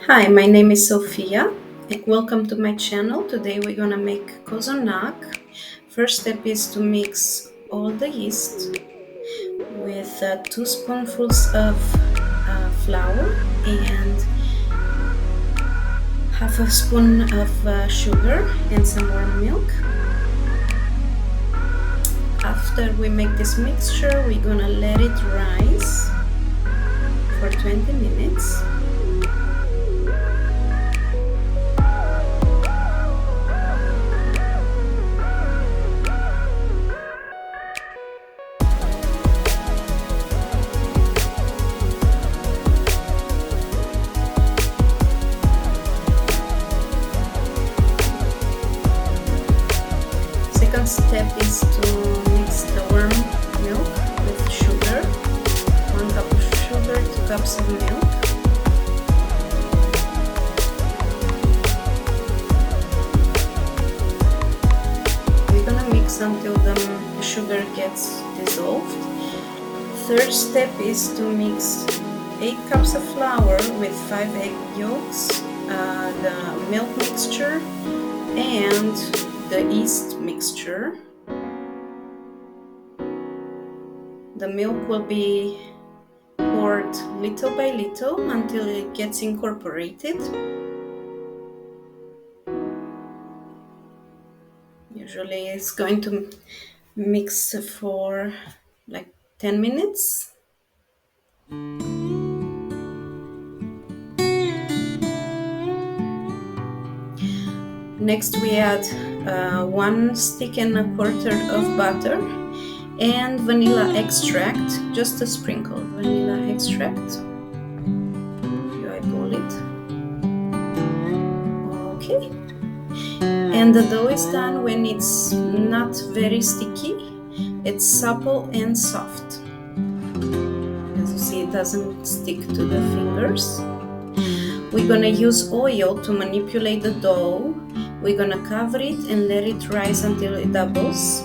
Hi, my name is Sophia. Welcome to my channel. Today we're gonna make Cozonac. First step is to mix all the yeast with 2 spoonfuls of flour and half a spoon of sugar and some warm milk. After we make this mixture, we're gonna let it rise for 20 minutes. Second step is to mix the warm milk with sugar. 1 cup of sugar, 2 cups of milk. We're gonna mix until the sugar gets dissolved. Third step is to mix 8 cups of flour with 5 egg yolks, the milk mixture, and the yeast mixture. The milk will be poured little by little until it gets incorporated. Usually it's going to mix for like 10 minutes. Next we add 1 stick and a quarter of butter and vanilla extract, just a sprinkle of vanilla extract. Here I pull it. Okay. And the dough is done when it's not very sticky. It's supple and soft. As you see, it doesn't stick to the fingers. We're gonna use oil to manipulate the dough. We're gonna cover it and let it rise until it doubles.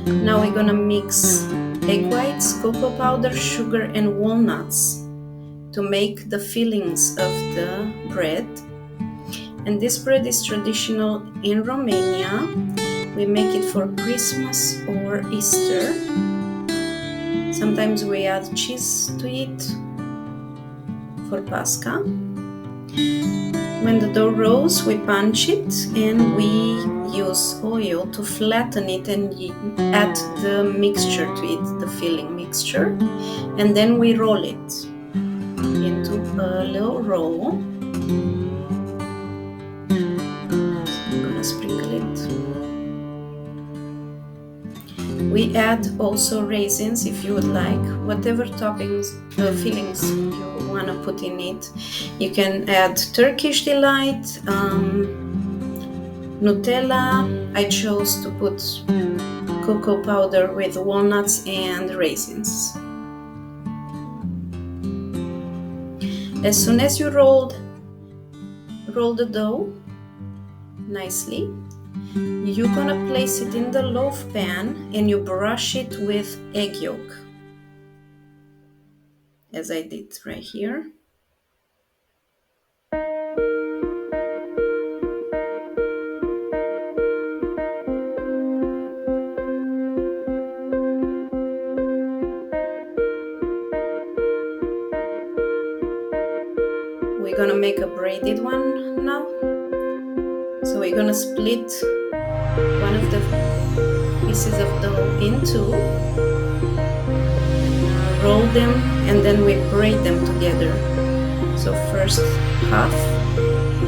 Now we're gonna mix egg whites, cocoa powder, sugar, and walnuts to make the fillings of the bread. And this bread is traditional in Romania. We make it for Christmas or Easter. Sometimes we add cheese to it for Pascha. When the dough rolls, we punch it and we use oil to flatten it and add the mixture to it, the filling mixture. And then we roll it into a little roll. I'm gonna sprinkle it. We add also raisins if you would like, whatever toppings, fillings you want to put in it. You can add Turkish Delight, Nutella. I chose to put cocoa powder with walnuts and raisins. As soon as you roll the dough nicely, you're gonna place it in the loaf pan and you brush it with egg yolk, as I did right here. We're gonna make a braided one now. So we're gonna split one of the pieces of dough in two, roll them, and then we braid them together. So first half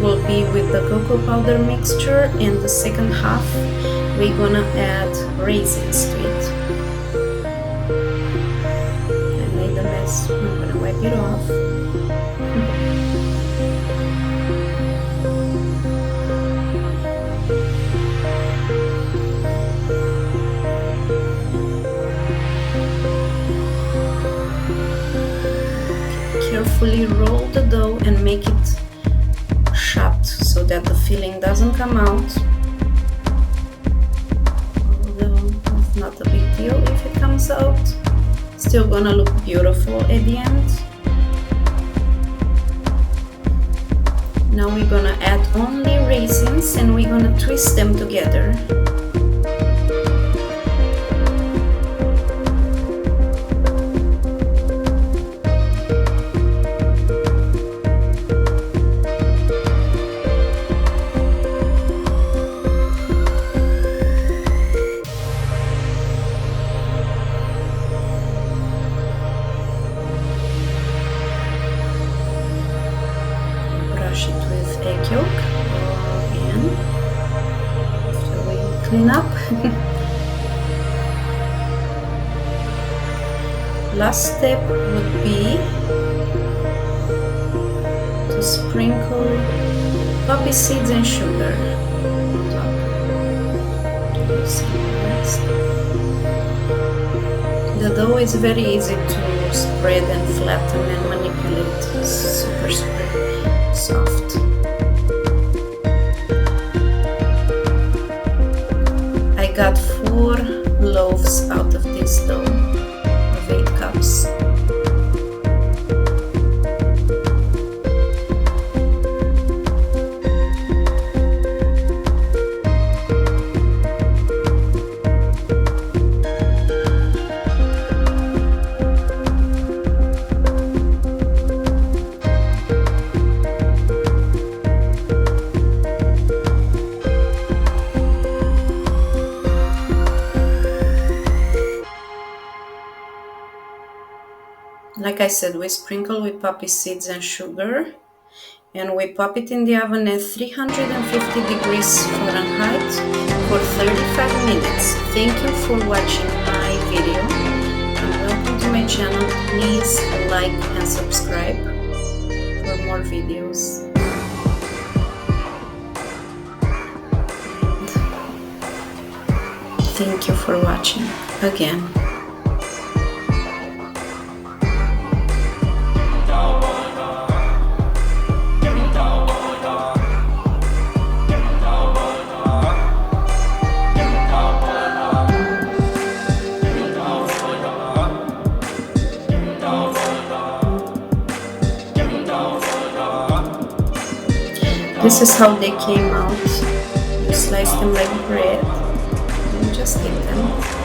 will be with the cocoa powder mixture, and the second half we're gonna add raisins to it. I made a mess. I'm gonna wipe it off. Carefully roll the dough and make it shut so that the filling doesn't come out. Although it's not a big deal if it comes out. Still gonna look beautiful at the end. we're gonna add only raisins and we're gonna twist them together. Brush it with egg yolk again after we clean up. Last step would be to sprinkle poppy seeds and sugar on top. The dough is very easy to spread and flatten and manipulate. It's super soft. I got 4 loaves out of this dough of 8 cups. Like I said, we sprinkle with poppy seeds and sugar, and we pop it in the oven at 350 degrees Fahrenheit for 35 minutes. Thank you for watching my video and welcome to my channel. Please like and subscribe for more videos. Thank you for watching again. This is how they came out. You slice them like bread and just eat them.